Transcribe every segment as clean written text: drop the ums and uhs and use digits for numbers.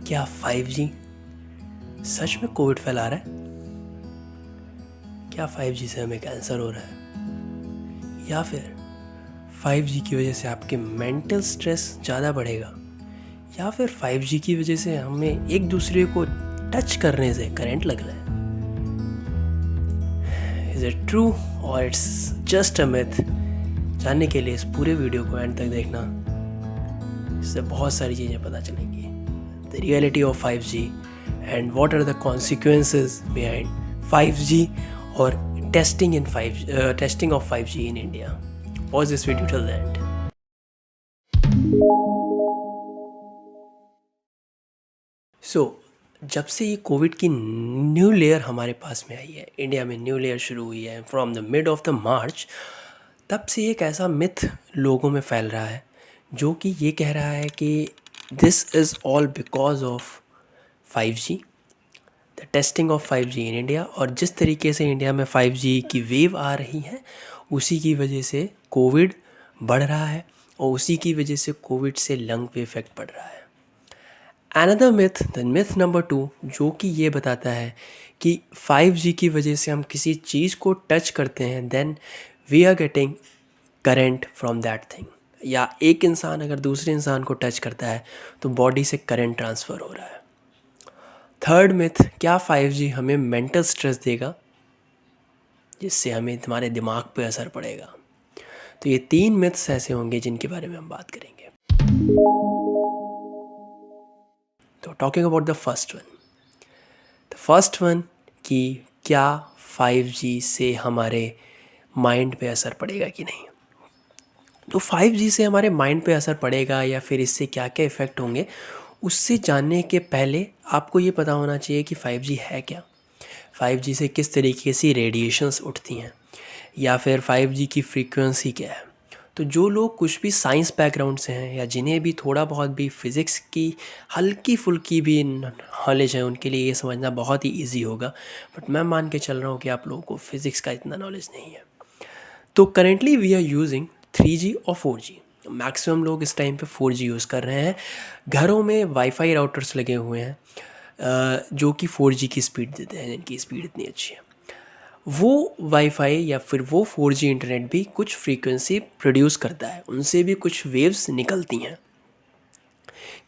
क्या 5G सच में Covid फैला रहा है? क्या 5G से हमें कैंसर हो रहा है? या फिर 5G की वजह से आपके मेंटल स्ट्रेस ज़्यादा बढ़ेगा? या फिर 5G की वजह से हमें एक दूसरे को टच करने से करंट लग रहा है? इज इट ट्रू और इट्स जस्ट अ मिथ? जानने के लिए इस पूरे वीडियो को एंड तक देखना। इससे बहुत सारी चीज़ें पता चलेंगी। The reality of 5G and what are the consequences behind 5G और testing of 5G in India. Pause this video till the end. जब से ये कोविड की न्यू लेयर हमारे पास में आई है, इंडिया में न्यू लेयर शुरू हुई है from the mid of the March, तब से एक ऐसा मिथ लोगों में फैल रहा है जो कि ये कह रहा है कि this is all because of 5G, the testing of 5G in India. और जिस तरीके से इंडिया में 5G की वेव आ रही है, उसी की वजह से कोविड बढ़ रहा है और उसी की वजह से कोविड से लंग पे इफ़ेक्ट पड़ रहा है। Another myth, the myth number 2, जो कि ये बताता है कि 5G की वजह से हम किसी चीज़ को टच करते हैं then we are getting current from that thing. या एक इंसान अगर दूसरे इंसान को टच करता है तो बॉडी से करंट ट्रांसफ़र हो रहा है। थर्ड मिथ, क्या 5G हमें मेंटल स्ट्रेस देगा जिससे हमें हमारे दिमाग पे असर पड़ेगा? तो ये 3 मिथ्स ऐसे होंगे जिनके बारे में हम बात करेंगे। तो talking about the first one कि क्या 5G से हमारे माइंड पे असर पड़ेगा कि नहीं। तो 5G से हमारे माइंड पे असर पड़ेगा या फिर इससे क्या क्या इफ़ेक्ट होंगे, उससे जानने के पहले आपको ये पता होना चाहिए कि 5G है क्या, 5G से किस तरीके से रेडिएशंस उठती हैं, या फिर 5G की फ्रीक्वेंसी क्या है। तो जो लोग कुछ भी साइंस बैकग्राउंड से हैं या जिन्हें भी थोड़ा बहुत भी फिज़िक्स की हल्की फुल्की भी नॉलेज है, उनके लिए ये समझना बहुत ही इजी होगा। बट मैं मान के चल रहा हूँ कि आप लोगों को फिज़िक्स का इतना नॉलेज नहीं है। तो currently we are using 3G और 4G। मैक्सिमम लोग इस टाइम पे 4G यूज़ कर रहे हैं। घरों में वाईफाई राउटर्स लगे हुए हैं जो कि 4G की स्पीड देते हैं, जिनकी स्पीड इतनी अच्छी है। वो वाईफाई या फिर वो 4G इंटरनेट भी कुछ फ्रीक्वेंसी प्रोड्यूस करता है, उनसे भी कुछ वेव्स निकलती हैं।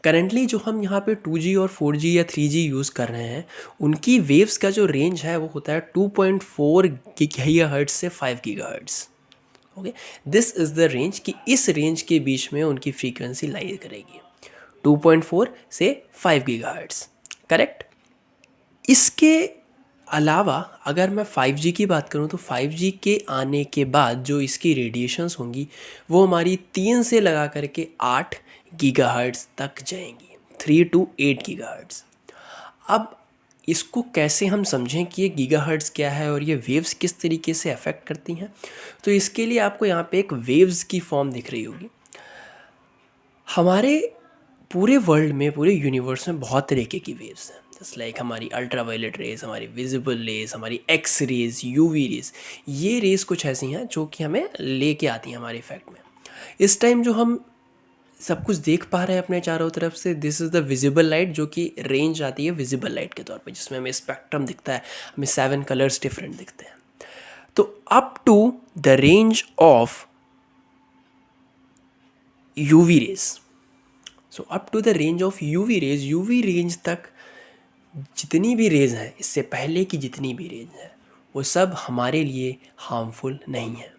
करेंटली जो हम यहाँ पे 2G और 4G या 3G यूज़ कर रहे हैं, उनकी वेव्स का जो रेंज है वो होता है 2.4 गीगाहर्ट्ज़ से 5 gigahertz. Okay, this is the range कि इस रेंज के बीच में उनकी फ्रीक्वेंसी लाई करेगी 2.4 से 5 गीगाहर्ट्ज़, करेक्ट। इसके अलावा अगर मैं 5G की बात करूं तो 5G के आने के बाद जो इसकी रेडिएशंस होंगी वो हमारी 3 से लगा करके 8 गीगाहर्ट्ज़ तक जाएंगी, 3 to 8 गीगाहर्ट्ज़। अब इसको कैसे हम समझें कि ये गीगाहर्ट्ज़ क्या है और ये वेव्स किस तरीके से अफेक्ट करती हैं, तो इसके लिए आपको यहाँ पे एक वेव्स की फॉर्म दिख रही होगी। हमारे पूरे वर्ल्ड में, पूरे यूनिवर्स में बहुत तरीके की वेव्स हैं, जस्ट लाइक हमारी अल्ट्रावायलेट रेज, हमारी विजिबल रेज, हमारी एक्स रेज, यूवी रेज। ये रेज कुछ ऐसी हैं जो कि हमें लेके आती हैं हमारे इफेक्ट में। इस टाइम जो हम सब कुछ देख पा रहे हैं अपने चारों तरफ से, this is the visible light, जो कि रेंज आती है विजिबल लाइट के तौर पे, जिसमें हमें स्पेक्ट्रम दिखता है, हमें 7 कलर्स डिफरेंट दिखते हैं। तो up to the range of UV rays, so up to the range of UV rays, UV range तक जितनी भी रेज हैं, इससे पहले की जितनी भी रेज हैं, वो सब हमारे लिए हार्मफुल नहीं है।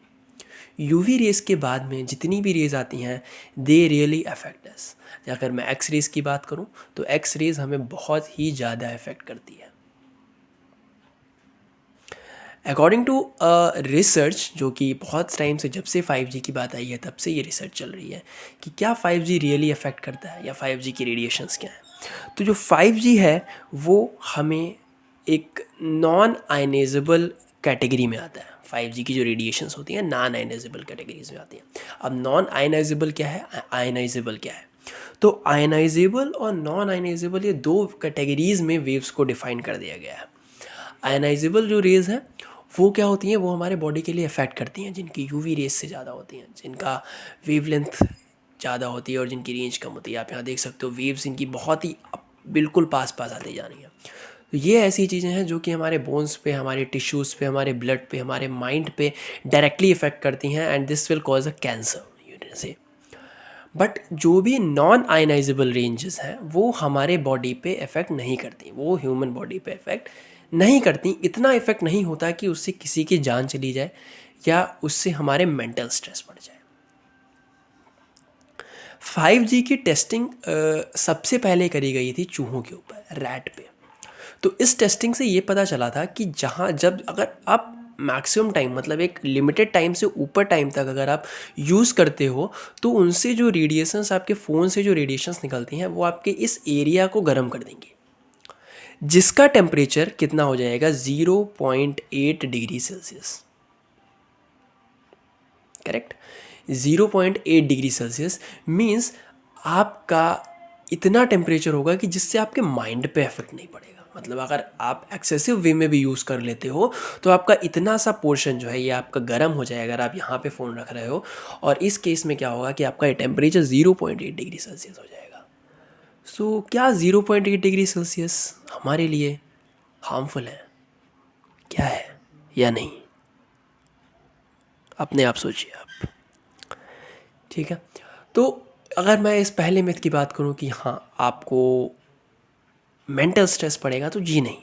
यूवी रेज के बाद में जितनी भी रेज आती हैं दे रियली अफेक्ट अस। अगर मैं एक्स रेज की बात करूं तो एक्स रेज हमें बहुत ही ज़्यादा अफेक्ट करती है। अकॉर्डिंग टू रिसर्च, जो कि बहुत टाइम से, जब से 5G की बात आई है तब से ये रिसर्च चल रही है कि क्या 5G रियली अफेक्ट करता है या 5G की रेडिएशंस क्या है। तो जो 5G है वो हमें एक नॉन आयनाइजेबल कैटेगरी में आता है। 5G की जो रेडिएशंस होती हैं नॉन आयनाइजेबल कैटेगरीज में आती हैं। अब नॉन आयनाइजेबल क्या है, आयनाइजेबल क्या है? तो आयनाइजेबल और नॉन आयनाइजेबल, ये दो कैटेगरीज में वेव्स को डिफाइन कर दिया गया है। आयनाइजेबल जो रेज़ हैं वो क्या होती हैं, वो हमारे बॉडी के लिए अफेक्ट करती हैं, जिनकी यूवी रेज से ज़्यादा होती हैं, जिनका वेवलेंथ ज़्यादा होती है और जिनकी रेंज कम होती है। आप यहाँ देख सकते हो वेव्स इनकी बहुत ही बिल्कुल पास पास आती जा रही हैं। तो ये ऐसी चीज़ें हैं जो कि हमारे बोन्स पे, हमारे टिश्यूज़ पे, हमारे ब्लड पे, हमारे माइंड पे डायरेक्टली इफ़ेक्ट करती हैं and this will cause a cancer you से। बट जो भी नॉन आयनाइजेबल रेंजेस हैं वो हमारे बॉडी पे इफ़ेक्ट नहीं करती, वो ह्यूमन बॉडी पे इफ़ेक्ट नहीं करती। इतना इफ़ेक्ट नहीं होता कि उससे किसी की जान चली जाए या उससे हमारे मेंटल स्ट्रेस बढ़ जाए। 5G की टेस्टिंग सबसे पहले करी गई थी चूहों के ऊपर, रैट पे। तो इस टेस्टिंग से ये पता चला था कि जहाँ जब अगर आप मैक्सिमम टाइम मतलब एक लिमिटेड टाइम से ऊपर टाइम तक अगर आप यूज़ करते हो तो उनसे जो रेडिएशंस, आपके फ़ोन से जो रेडिएशंस निकलती हैं वो आपके इस एरिया को गर्म कर देंगी, जिसका टेम्परेचर कितना हो जाएगा 0.8 degree Celsius. Correct, 0.8 degree Celsius means आपका इतना टेम्परेचर होगा कि जिससे आपके माइंड पे इफेक्ट नहीं पड़ेगा। मतलब अगर आप एक्सेसिव वे में भी यूज़ कर लेते हो तो आपका इतना सा पोर्शन जो है ये आपका गर्म हो जाएगा अगर आप यहाँ पे फ़ोन रख रहे हो, और इस केस में क्या होगा कि आपका टेम्परेचर 0.8 डिग्री सेल्सियस हो जाएगा। सो क्या 0.8 डिग्री सेल्सियस हमारे लिए हार्मफुल है, क्या है या नहीं? अपने आप सोचिए आप। ठीक है, तो अगर मैं इस पहले मिथ की बात करूं कि हाँ आपको मेंटल स्ट्रेस पड़ेगा, तो जी नहीं।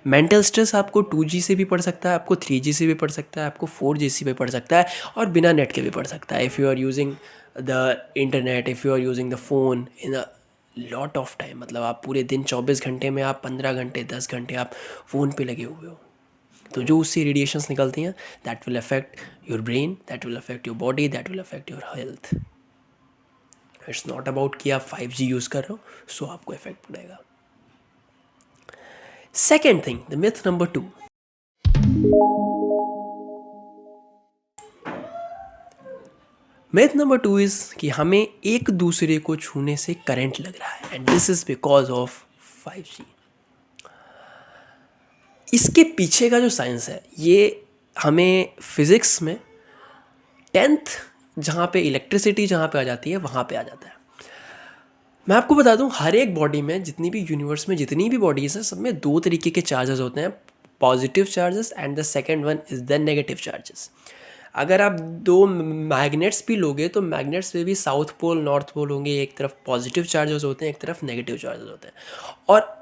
मेंटल स्ट्रेस आपको 2G से भी पड़ सकता है, आपको 3G से भी पड़ सकता है, आपको 4G से भी पड़ सकता है, और बिना नेट के भी पड़ सकता है। If you are using the internet, if you are using the phone in a lot of time, मतलब आप पूरे दिन 24 घंटे में आप 15 घंटे 10 घंटे आप फ़ोन पे लगे हुए हो, तो जो उससे रेडिएशंस निकलती हैं that will affect your brain, that will affect your body, that will affect your health. It's not about कि आप 5G यूज़ कर रहे हो सो आपको इफेक्ट पड़ेगा। Second thing, the myth number 2। Myth number 2 is कि हमें एक दूसरे को छूने से करंट लग रहा है and this is because of 5G। इसके पीछे का जो साइंस है ये हमें फिज़िक्स में 10th जहाँ पे इलेक्ट्रिसिटी जहाँ पे आ जाती है वहाँ पे आ जाता है। मैं आपको बता दूं, हर एक बॉडी में, जितनी भी यूनिवर्स में जितनी भी बॉडीज़ हैं, सब में दो तरीके के चार्जेस होते हैं, positive charges and the second one is the negative charges. अगर आप दो मैग्नेट्स भी लोगे तो मैग्नेट्स में भी साउथ पोल नॉर्थ पोल होंगे, एक तरफ पॉजिटिव चार्जेस होते हैं, एक तरफ नेगेटिव चार्जेस होते हैं। और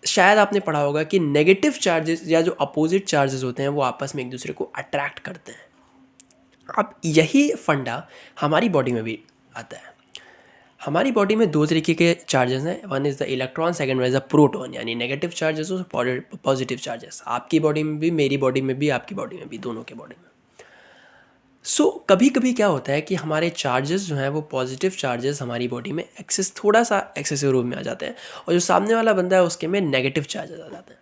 शायद आपने पढ़ा होगा कि नेगेटिव चार्जेस या जो अपोजिट चार्जेस होते हैं वो आपस में एक दूसरे को अट्रैक्ट करते हैं। अब यही फंडा हमारी बॉडी में भी आता है। हमारी बॉडी में दो तरीके के चार्जेस हैं, one is the electron, second one is the proton, यानी नेगेटिव चार्जेस और पॉजिटिव चार्जेस। आपकी बॉडी में भी, मेरी बॉडी में भी, आपकी बॉडी में भी, दोनों के बॉडी में। सो कभी कभी क्या होता है कि हमारे चार्जेस जो हैं वो पॉजिटिव चार्जेस हमारी बॉडी में थोड़ा सा एक्सेसिव रूप में आ जाते हैं, और जो सामने वाला बंदा है उसके में नेगेटिव चार्जेस आ जाते हैं।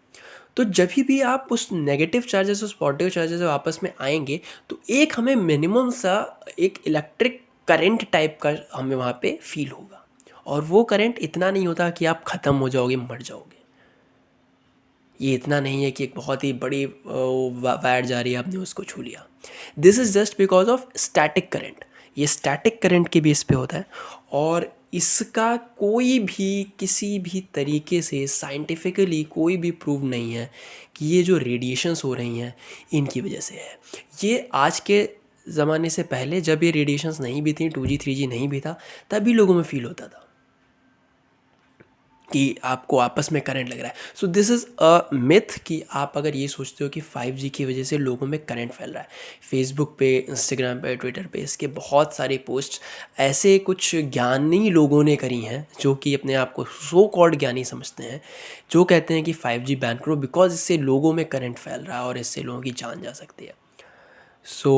तो जब भी आप उस नेगेटिव चार्जेस उस पॉजिटिव चार्जेस जब आपस में आएंगे तो एक हमें मिनिमम सा एक इलेक्ट्रिक करंट टाइप का हमें वहाँ पे फील होगा, और वो करंट इतना नहीं होता कि आप ख़त्म हो जाओगे, मर जाओगे। ये इतना नहीं है कि एक बहुत ही बड़ी वायर जा रही है, आपने उसको छू लिया। This is just because of static current. ये स्टैटिक करंट के बेस पे होता है, और इसका कोई भी किसी भी तरीके से साइंटिफिकली कोई भी प्रूव नहीं है कि ये जो रेडिएशंस हो रही हैं इनकी वजह से है। ये आज के ज़माने से पहले जब ये रेडिएशंस नहीं भी थी, 2G 3G नहीं भी था, तब भी लोगों में फील होता था कि आपको आपस में करंट लग रहा है। So this is a myth कि आप अगर ये सोचते हो कि 5G की वजह से लोगों में करंट फैल रहा है। फेसबुक पे, इंस्टाग्राम पे, ट्विटर पे इसके बहुत सारे पोस्ट ऐसे कुछ ज्ञानी लोगों ने करी हैं जो कि अपने आप को सो कॉल्ड ज्ञानी समझते हैं, जो कहते हैं कि 5G बैन करो बिकॉज इससे लोगों में करंट फैल रहा है और इससे लोगों की जान जा सकती है। सो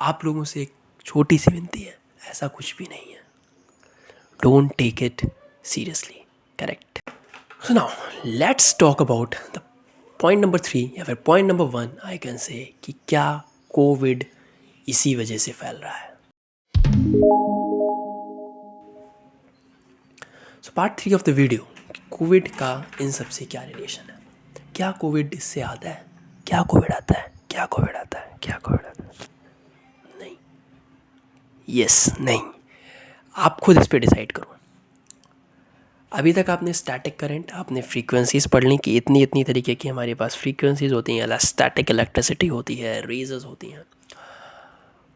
आप लोगों से एक छोटी सी विनती है, ऐसा कुछ भी नहीं है। Don't take it seriously. Correct. So now let's talk about the point number 3 या फिर point number 1 I can say कि क्या कोविड इसी वजह से फैल रहा है। So part 3 of the video, Covid का इन सब से क्या रिलेशन है, क्या कोविड इससे आता है, क्या कोविड आता है, क्या कोविड आता है, क्या कोविड आता है। नहीं, यस नहीं, आप खुद इस पे डिसाइड करो। अभी तक आपने स्टैटिक करंट, आपने फ्रीक्वेंसीज पढ़ ली कि इतनी इतनी तरीके की हमारे पास फ्रीक्वेंसीज होती हैं, स्टैटिक इलेक्ट्रिसिटी होती है, रेजर्स होती हैं।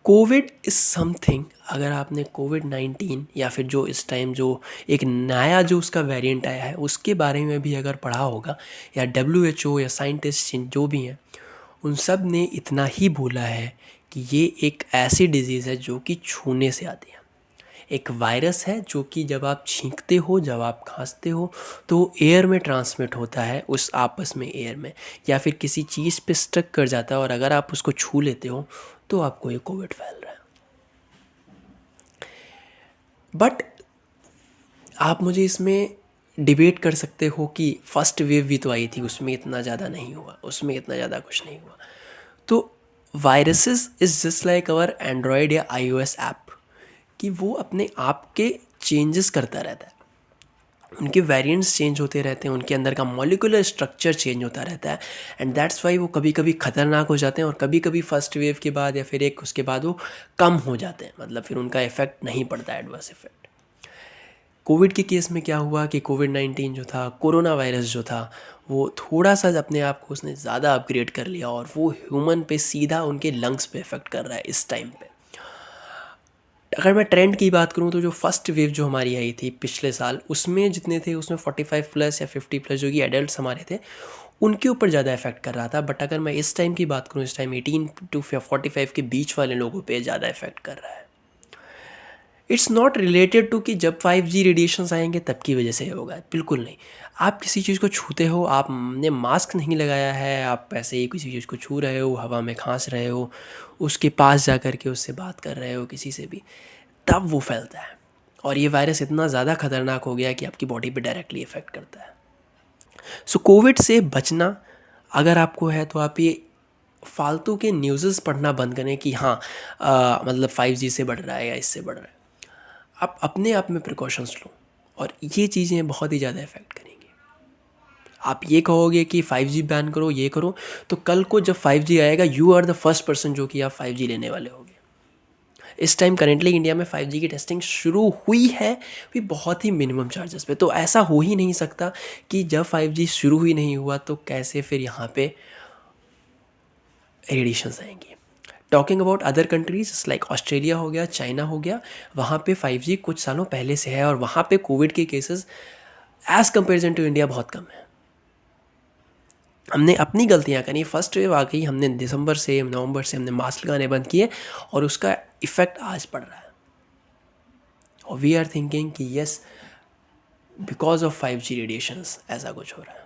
कोविड इज़ समथिंग, अगर आपने कोविड-19 या फिर जो इस टाइम जो एक नया जो उसका वेरिएंट आया है उसके बारे में भी अगर पढ़ा होगा, या WHO या साइंटिस्ट जो भी हैं, उन सब ने इतना ही बोला है कि ये एक ऐसी डिज़ीज़ है जो कि छूने से आती है। एक वायरस है जो कि जब आप छींकते हो, जब आप खांसते हो, तो एयर में ट्रांसमिट होता है, उस आपस में एयर में, या फिर किसी चीज़ पे स्टक कर जाता है और अगर आप उसको छू लेते हो तो आपको ये कोविड फैल रहा है। बट आप मुझे इसमें डिबेट कर सकते हो कि फर्स्ट वेव भी तो आई थी, उसमें इतना ज़्यादा नहीं हुआ, उसमें इतना ज़्यादा कुछ नहीं हुआ। तो viruses is just like our Android या iOS ऐप, कि वो अपने आप के चेंजेस करता रहता है, उनके वेरिएंट्स चेंज होते रहते हैं, उनके अंदर का मॉलिक्यूलर स्ट्रक्चर चेंज होता रहता है, एंड दैट्स वाई वो कभी कभी ख़तरनाक हो जाते हैं और कभी कभी फर्स्ट वेव के बाद या फिर एक उसके बाद वो कम हो जाते हैं, मतलब फिर उनका इफेक्ट नहीं पड़ता, एडवर्स इफेक्ट। कोविड के केस में क्या हुआ कि कोविड-19 जो था, कोरोना वायरस जो था, वो थोड़ा सा अपने आप को उसने ज़्यादा अपग्रेड कर लिया और वो ह्यूमन पे सीधा उनके लंग्स पे इफेक्ट कर रहा है इस टाइम पे। अगर मैं ट्रेंड की बात करूँ तो जो फर्स्ट वेव जो हमारी आई थी पिछले साल, उसमें जितने थे उसमें 45 प्लस या 50 प्लस जो कि एडल्ट्स हमारे थे, उनके ऊपर ज़्यादा इफेक्ट कर रहा था। बट अगर मैं इस टाइम की बात करूँ, इस टाइम 18 टू 45 के बीच वाले लोगों पे ज़्यादा इफेक्ट कर रहा है। इट्स नॉट रिलेटेड टू कि जब 5G रेडिएशंस आएंगे तब की वजह से होगा, बिल्कुल नहीं। आप किसी चीज़ को छूते हो, आपने मास्क नहीं लगाया है, आप ऐसे ही किसी चीज़ को छू रहे हो, हवा में खांस रहे हो, उसके पास जा कर के उससे बात कर रहे हो किसी से भी, तब वो फैलता है। और ये वायरस इतना ज़्यादा खतरनाक हो गया कि आपकी बॉडी पे डायरेक्टली इफेक्ट करता है। सो कोविड से बचना अगर आपको है तो आप ये फालतू के न्यूज़ पढ़ना बंद करें कि हाँ मतलब 5G से बढ़ रहा है या इससे बढ़ रहा है। आप अपने आप में प्रिकॉशंस लो और ये चीज़ें बहुत ही ज़्यादा इफेक्ट करेंगी। आप ये कहोगे कि 5G बैन करो, ये करो, तो कल को जब 5G आएगा, you are the first person जो कि आप 5G लेने वाले होगे। इस टाइम करेंटली इंडिया में 5G की टेस्टिंग शुरू हुई है, भी बहुत ही मिनिमम चार्जेस पे। तो ऐसा हो ही नहीं सकता कि जब 5G शुरू ही नहीं हुआ तो कैसे फिर यहाँ पे रेडिएशंस आएंगी। Talking about other countries like Australia हो गया, चाइना हो गया, वहाँ पे 5G कुछ सालों पहले से है और वहाँ पे कोविड के cases as comparison to India बहुत कम है। हमने अपनी गलतियाँ करी, फर्स्ट वेव आ गई, हमने दिसंबर से नवंबर से हमने मास्क लगाने बंद किए और उसका इफ़ेक्ट आज पड़ रहा है। और वी आर थिंकिंग कि yes, because of 5G radiations ऐसा कुछ हो रहा है।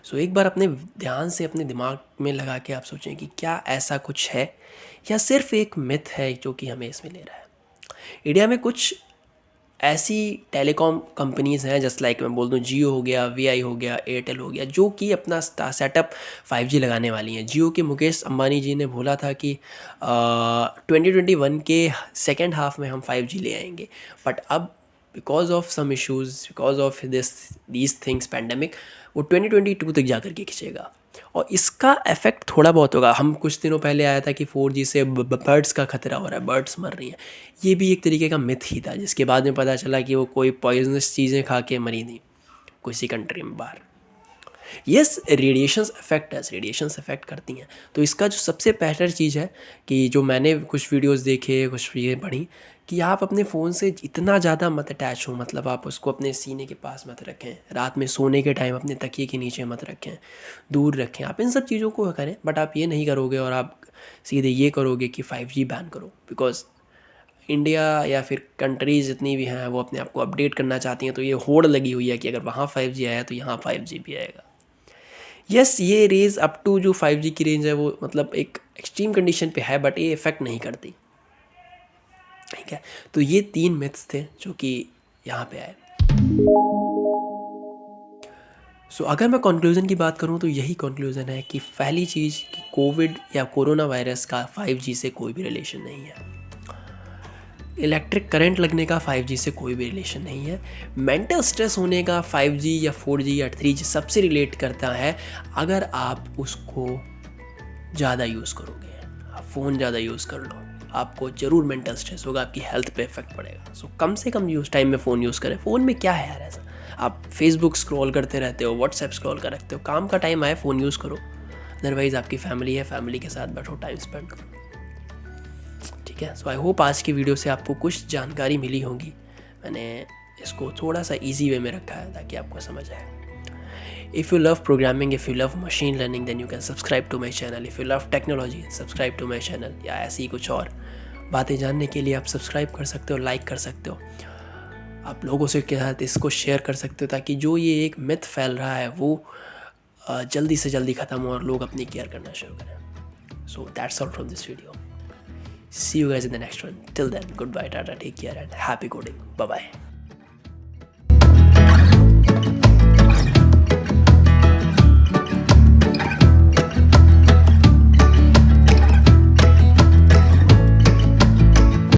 सो एक बार अपने ध्यान से अपने दिमाग में लगा के आप सोचें कि क्या ऐसा कुछ है या सिर्फ एक मिथ है जो कि हमें इसमें ले रहा है। इंडिया में कुछ ऐसी टेलीकॉम कंपनीज़ हैं, जस्ट लाइक मैं बोल दूं जियो हो गया, वी हो गया, एयरटेल हो गया, जो कि अपना सेटअप 5G लगाने वाली हैं। जियो के मुकेश अंबानी जी ने बोला था कि 2021 के सेकेंड हाफ में हम 5G ले आएंगे, बट अब because of some issues, because of these things pandemic, वो 2022 तक जा कर के खींचेगा और इसका इफेक्ट थोड़ा बहुत होगा। हम कुछ दिनों पहले आया था कि 4G से बर्ड्स का खतरा हो रहा है, बर्ड्स मर रही हैं, ये भी एक तरीके का मिथ ही था, जिसके बाद में पता चला कि वो कोई पॉइजनस चीज़ें खा के मरी नहीं किसी कंट्री में बाहर। यस, रेडिएशंस अफेक्ट है, रेडिएशंस अफेक्ट करती हैं। तो इसका जो सबसे बेहतर चीज़ है कि जो मैंने कुछ वीडियोस देखे, कुछ चीज़ें पढ़ी, कि आप अपने फ़ोन से इतना ज़्यादा मत अटैच हो, मतलब आप उसको अपने सीने के पास मत रखें, रात में सोने के टाइम अपने तकिए के नीचे मत रखें, दूर रखें। आप इन सब चीज़ों को करें, बट आप ये नहीं करोगे और आप सीधे ये करोगे कि 5G बैन करो, बिकॉज इंडिया या फिर कंट्रीज़ जितनी भी हैं वो अपने आप को अपडेट करना चाहती हैं, तो ये होड़ लगी हुई है कि अगर वहाँ 5G आया तो यहाँ 5G भी आएगा। यस, ये रेंज अप टू जो 5G की रेंज है वो मतलब एक एक्सट्रीम कंडीशन पे है, बट ये इफेक्ट नहीं करती, ठीक है। तो ये 3 मिथ्स थे जो कि यहाँ पे आए। सो अगर मैं कंक्लूज़न की बात करूँ तो यही कंक्लूज़न है कि पहली चीज़ कि कोविड या कोरोना वायरस का 5G से कोई भी रिलेशन नहीं है। इलेक्ट्रिक करंट लगने का 5G से कोई भी रिलेशन नहीं है। मेंटल स्ट्रेस होने का 5G या 4G या 3G सबसे रिलेट करता है अगर आप उसको ज़्यादा यूज़ करोगे। आप फ़ोन ज़्यादा यूज़ कर लो, आपको ज़रूर मेंटल स्ट्रेस होगा, आपकी हेल्थ पे इफेक्ट पड़ेगा। सो कम से कम यूज़ टाइम में फ़ोन यूज़ करें। फ़ोन में क्या है यार ऐसा, आप फेसबुक स्क्रॉल करते रहते हो, व्हाट्सएप स्क्रॉल कर रखते हो, काम का टाइम आए फ़ोन यूज़ करो, अदरवाइज़ आपकी फैमिली है, फैमिली के साथ बैठो, टाइम स्पेंड करो, ठीक है। सो आई होप आज की वीडियो से आपको कुछ जानकारी मिली होगी। मैंने इसको थोड़ा सा ईजी वे में रखा है ताकि आपको समझ आए। If you love programming, if you love machine learning, then you can subscribe to my channel. If you love technology, subscribe to my channel. या ऐसी कुछ और बातें जानने के लिए आप सब्सक्राइब कर सकते हो, लाइक कर सकते हो, आप लोगों से के साथ इसको शेयर कर सकते हो ताकि जो ये एक मिथ फैल रहा है वो जल्दी से जल्दी ख़त्म हो और लोग अपनी केयर करना शुरू करें। So that's all from this video. See you guys in the next one. Till then, goodbye, tata, take care, and happy coding. Bye bye.